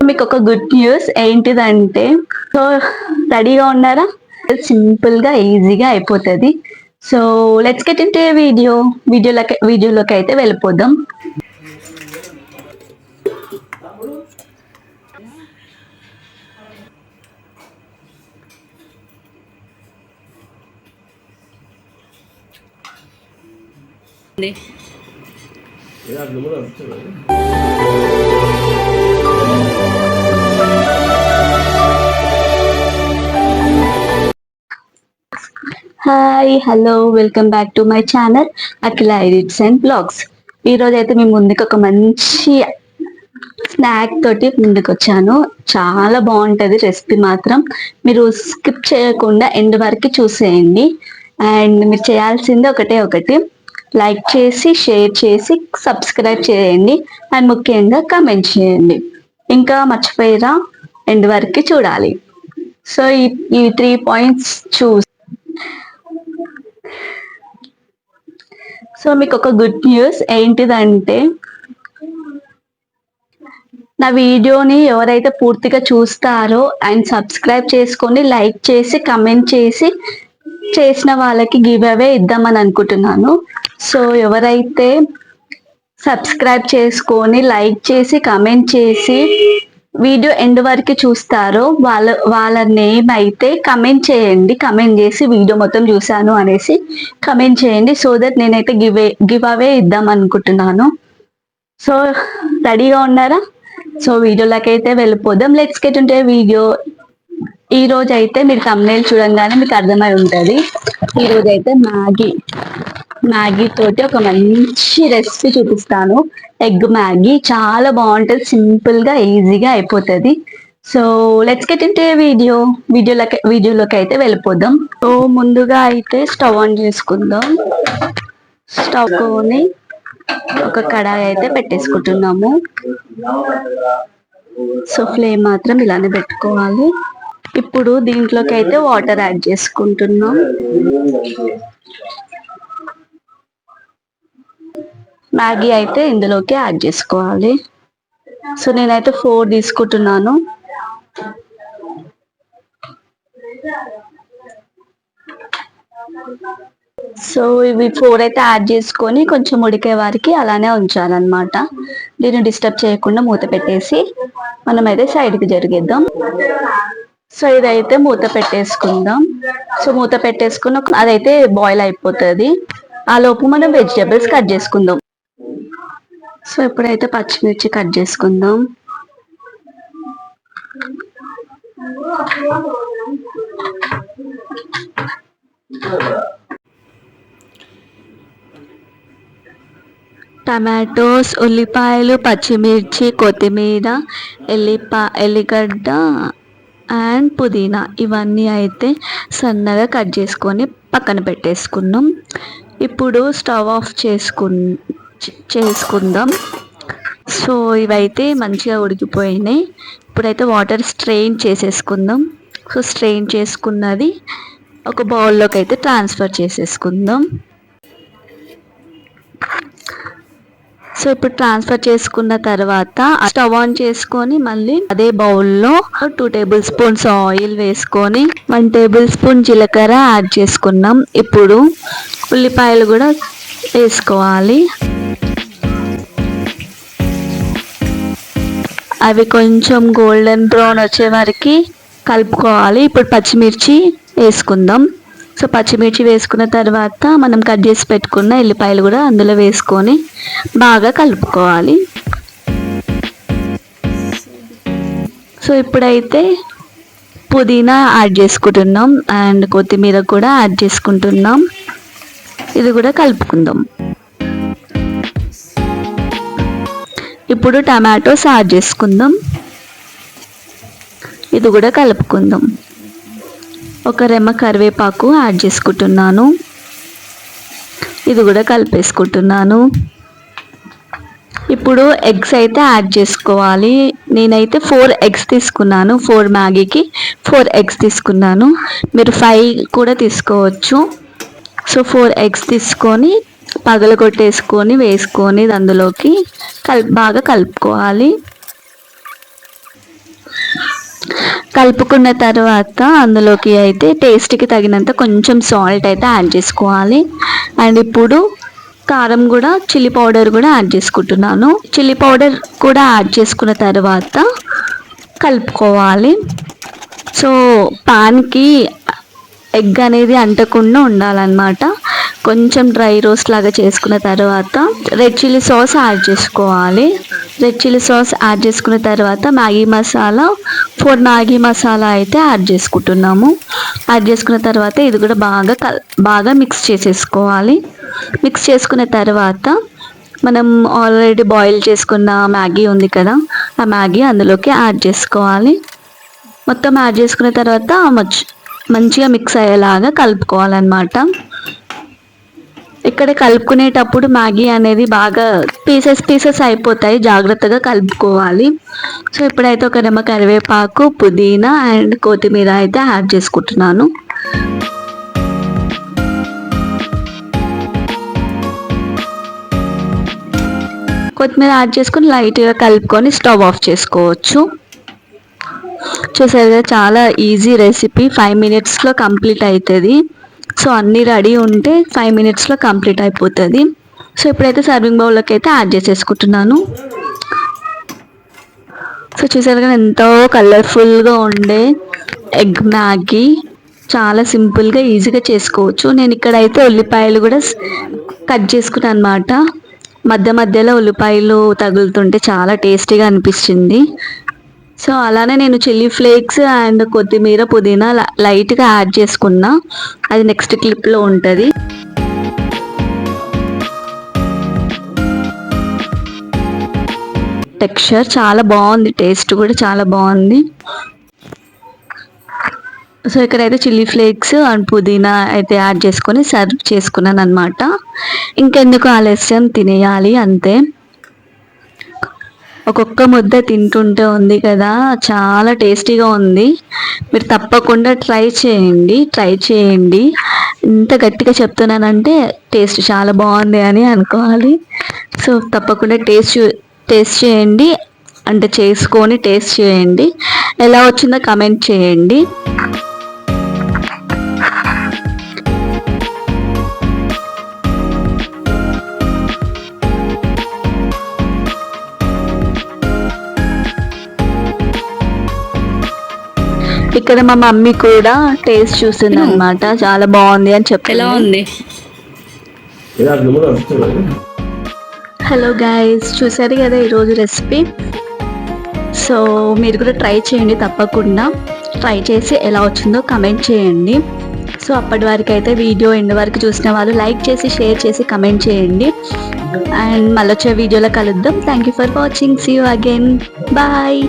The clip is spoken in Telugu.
మీకు ఒక గుడ్ న్యూస్ ఏంటిదంటే, సో రెడీగా ఉన్నారా? సింపుల్ గా ఈజీగా అయిపోతుంది. సో లెట్స్ గెట్ ఇంటూ వీడియోలోకి అయితే వెళ్ళిపోదాం. Hi, hello, welcome back to my channel Akhila edits and blogs. ఈరోజు అయితే మేము ముందుకు ఒక మంచి స్నాక్ తోటి ముందుకు వచ్చాను. చాలా బాగుంటుంది రెసిపీ మాత్రం. మీరు స్కిప్ చేయకుండా ఎండ్ వరకు చూసేయండి. అండ్ మీరు చేయాల్సింది ఒకటి, లైక్ చేసి, షేర్ చేసి, సబ్స్క్రైబ్ చేయండి. అండ్ ముఖ్యంగా కమెంట్ చేయండి. ఇంకా మర్చిపోయిరా, ఎండ్ వరకు చూడాలి. సో ఈ 3 పాయింట్స్ సో మీకు ఒక గుడ్ న్యూస్ ఏంటిదంటే, నా వీడియోని ఎవరైతే పూర్తిగా చూస్తారో అండ్ సబ్స్క్రైబ్ చేసుకొని, లైక్ చేసి, కమెంట్ చేసి చేసిన వాళ్ళకి గివ్ అవే ఇద్దామని అనుకుంటున్నాను. సో ఎవరైతే సబ్స్క్రైబ్ చేసుకొని, లైక్ చేసి, కమెంట్ చేసి వీడియో ఎండ్ వరకు చూస్తారో వాళ్ళ నేమ్ అయితే కమెంట్ చేయండి. కమెంట్ చేసి వీడియో మొత్తం చూసాను అనేసి కమెంట్ చేయండి. సో దట్ నేనైతే గివ్ అవే ఇద్దాం అనుకుంటున్నాను. సో రెడీగా ఉన్నారా? సో వీడియోలోకి అయితే వెళ్ళిపోదాం. Let's get into video. ఈ రోజు అయితే మీరు thumbnail చూడంగానే మీకు అర్థమై ఉంటుంది. ఈ రోజు అయితే మ్యాగీ తోటి ఒక మంచి రెసిపీ చూపిస్తాను. ఎగ్ మ్యాగీ చాలా బాగుంటుంది, సింపుల్ గా ఈజీగా అయిపోతుంది. సో లెట్స్ గెట్ ఇంటూ వీడియోలోకి అయితే వెళ్ళిపోదాం. సో ముందుగా అయితే స్టవ్ ఆన్ చేసుకుందాం. స్టవ్ కొని ఒక కడాయి అయితే పెట్టేసుకుంటున్నాము. సో ఫ్లేమ్ మాత్రం ఇలానే పెట్టుకోవాలి. ఇప్పుడు దీంట్లోకి అయితే వాటర్ యాడ్ చేసుకుంటున్నాం. మ్యాగీ అయితే ఇందులోకి యాడ్ చేసుకోవాలి. సో నేనైతే 4 తీసుకుంటున్నాను. సో ఇవి 4 అయితే యాడ్ చేసుకొని కొంచెం ఉడికే వారికి అలానే ఉంచాలన్నమాట. దీన్ని డిస్టర్బ్ చేయకుండా మూత పెట్టేసి మనమైతే సైడ్కి జరిగేద్దాం. సో ఇదైతే మూత పెట్టేసుకుందాం. సో మూత పెట్టేసుకుని అదైతే బాయిల్ అయిపోతుంది. ఆ లోపు మనం వెజిటేబుల్స్ కట్ చేసుకుందాం. సో ఇప్పుడైతే పచ్చిమిర్చి కట్ చేసుకుందాం. టమాటోస్, ఉల్లిపాయలు, పచ్చిమిర్చి, కొత్తిమీర, ఎల్లిగడ్డ అండ్ పుదీనా ఇవన్నీ అయితే సన్నగా కట్ చేసుకొని పక్కన పెట్టేసుకున్నాం. ఇప్పుడు స్టవ్ ఆఫ్ చేసుకుందాం. సో ఇవైతే మంచిగా ఉడికిపోయినాయి. ఇప్పుడైతే వాటర్ స్ట్రెయిన్ చేసేసుకుందాం. సో స్ట్రెయిన్ చేసుకున్నది ఒక బౌల్లోకి అయితే ట్రాన్స్ఫర్ చేసేసుకుందాం. సో ఇప్పుడు ట్రాన్స్ఫర్ చేసుకున్న తర్వాత స్టవ్ ఆన్ చేసుకొని మళ్ళీ అదే బౌల్లో 2 టేబుల్ స్పూన్స్ ఆయిల్ వేసుకొని 1 టేబుల్ స్పూన్ జీలకర్ర యాడ్ చేసుకున్నాం. ఇప్పుడు ఉల్లిపాయలు కూడా వేసుకోవాలి. అవి కొంచెం గోల్డెన్ బ్రౌన్ వచ్చే వరకు కలుపుకోవాలి. ఇప్పుడు పచ్చిమిర్చి వేసుకుందాం. సో పచ్చిమిర్చి వేసుకున్న తర్వాత మనం కట్ చేసి పెట్టుకున్న ఎల్లిపాయలు కూడా అందులో వేసుకొని బాగా కలుపుకోవాలి. సో ఇప్పుడైతే పుదీనా యాడ్ చేసుకుంటున్నాం అండ్ కొత్తిమీర కూడా యాడ్ చేసుకుంటున్నాం. ఇది కూడా కలుపుకుందాం. ఇప్పుడు టమాటోస్ యాడ్ చేసుకుందాం. ఇది కూడా కలుపుకుందాం. ఒక రెమ్మ కరివేపాకు యాడ్ చేసుకుంటున్నాను. ఇది కూడా కలిపేసుకుంటున్నాను. ఇప్పుడు ఎగ్స్ అయితే యాడ్ చేసుకోవాలి. నేనైతే 4 ఎగ్స్ తీసుకున్నాను. 4 మ్యాగీకి 4 ఎగ్స్ తీసుకున్నాను. మీరు 5 కూడా తీసుకోవచ్చు. సో 4 ఎగ్స్ తీసుకొని పగలగొట్టేసుకొని వేసుకొని అందులోకి బాగా కలుపుకోవాలి. కలుపుకున్న తర్వాత అందులోకి అయితే టేస్ట్కి తగినంత కొంచెం సాల్ట్ అయితే యాడ్ చేసుకోవాలి. అండ్ ఇప్పుడు కారం కూడా, చిల్లీ పౌడర్ కూడా యాడ్ చేసుకుంటున్నాను. చిల్లీ పౌడర్ కూడా యాడ్ చేసుకున్న తర్వాత కలుపుకోవాలి. సో పాన్కి ఎగ్ అనేది అంటకుండా ఉండాలన్నమాట. కొంచెం డ్రై రోస్ట్ లాగా చేసుకున్న తర్వాత రెడ్ చిల్లీ సాస్ యాడ్ చేసుకోవాలి. రెడ్ చిల్లీ సాస్ యాడ్ చేసుకున్న తర్వాత మ్యాగీ మసాలా, 4 మ్యాగీ మసాలా అయితే యాడ్ చేసుకుంటున్నాము. యాడ్ చేసుకున్న తర్వాత ఇది కూడా బాగా మిక్స్ చేసేసుకోవాలి. మిక్స్ చేసుకున్న తర్వాత మనం ఆల్రెడీ బాయిల్ చేసుకున్న మ్యాగీ ఉంది కదా, ఆ మ్యాగీ అందులోకి యాడ్ చేసుకోవాలి. మొత్తం యాడ్ చేసుకున్న తర్వాత మంచిగా మిక్స్ అయ్యేలాగా కలుపుకోవాలన్నమాట. ఇక్కడ కలుపుకునేటప్పుడు మ్యాగీ అనేది బాగా పీసెస్ అయిపోతాయి, జాగ్రత్తగా కలుపుకోవాలి. సో ఇప్పుడైతే ఒక రెమ్మ కరివేపాకు, పుదీనా అండ్ కొత్తిమీర అయితే యాడ్ చేసుకుంటున్నాను. కొత్తిమీర యాడ్ చేసుకొని లైట్గా కలుపుకొని స్టవ్ ఆఫ్ చేసుకోవచ్చు. చూసారు కదా, చాలా ఈజీ రెసిపీ, 5 మినిట్స్లో కంప్లీట్ అవుతుంది. సో అన్నీ రెడీ ఉంటే 5 మినిట్స్లో కంప్లీట్ అయిపోతుంది. సో ఇప్పుడైతే సర్వింగ్ బౌల్లోకి అయితే యాడ్ చేసేసుకుంటున్నాను. సో చూసారు కదా, ఎంతో కలర్ఫుల్గా ఉండే ఎగ్ మ్యాగీ, చాలా సింపుల్గా ఈజీగా చేసుకోవచ్చు. నేను ఇక్కడైతే ఉల్లిపాయలు కూడా కట్ చేసుకున్నాను అనమాట. మధ్యలో ఉల్లిపాయలు తగులుతుంటే చాలా టేస్టీగా అనిపించింది. సో అలానే నేను చిల్లీ ఫ్లేక్స్ అండ్ కొత్తిమీర, పుదీనా లైట్గా యాడ్ చేసుకున్నా. అది నెక్స్ట్ క్లిప్లో ఉంటుంది. టెక్స్చర్ చాలా బాగుంది, టేస్ట్ కూడా చాలా బాగుంది. సో ఇక్కడైతే చిల్లీ ఫ్లేక్స్ అండ్ పుదీనా అయితే యాడ్ చేసుకొని సర్వ్ చేసుకున్నాను అనమాట. ఇంకెందుకు ఆలస్యం, తినేయాలి అంతే. ఒక్కొక్క ముద్ద తింటుంటే ఉంది కదా, చాలా టేస్టీగా ఉంది. మీరు తప్పకుండా ట్రై చేయండి. ఇంత గట్టిగా చెప్తున్నానంటే టేస్ట్ చాలా బాగుంది అని అనుకోవాలి. సో తప్పకుండా టేస్ట్ చేయండి, అంటే చేసుకొని టేస్ట్ చేయండి. ఎలా వచ్చిందో కమెంట్ చేయండి. ఇక్కడ మా మమ్మీ కూడా టేస్ట్ చూసింది అనమాట, చాలా బాగుంది అని చెప్పి. ఎలా ఉంది? హలో గైస్, చూసారు కదా ఈరోజు రెసిపీ. సో మీరు కూడా ట్రై చేయండి, తప్పకుండా ట్రై చేసి ఎలా వచ్చిందో కమెంట్ చేయండి. సో అప్పటి వరకు అయితే వీడియో ఎండ్ వరకు చూసిన వాళ్ళు లైక్ చేసి, షేర్ చేసి, కమెంట్ చేయండి. అండ్ మళ్ళీ వచ్చే వీడియోలో కలుద్దాం. Thank you for watching. See you again. Bye.